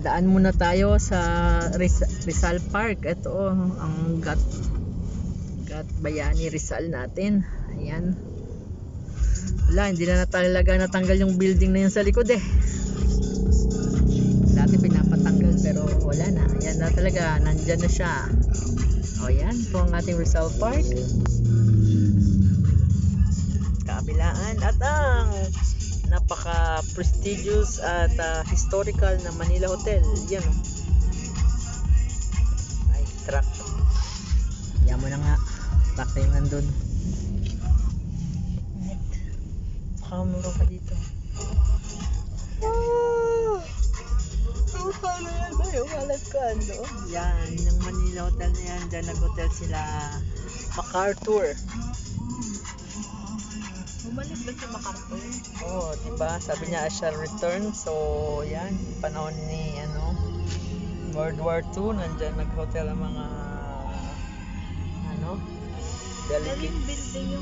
daan muna tayo sa Rizal Park. Ito ang Gat Bayani Rizal natin. Ayan. Wala, hindi na talaga natanggal yung building na yun sa likod eh. Dati pinapatanggal pero wala na. Ayan na talaga, nandyan na siya. O yan po ang ating Rizal Park. Kabilaan at ang napaka prestigious at historical na Manila Hotel. Yan o. Ay, truck. Yan mo na nga. Truck na yung nandun. Makamuro ka dito. Paano yan ba yung alat ka? Ano? Yan, yung Manila Hotel na yan. Diyan nag-hotel sila MacArthur. Bumalik ba si MacArthur? Oo, diba? Sabi niya I shall return. So, yan. Panahon ni World War II. Nandyan nag-hotel ang mga Galing building yung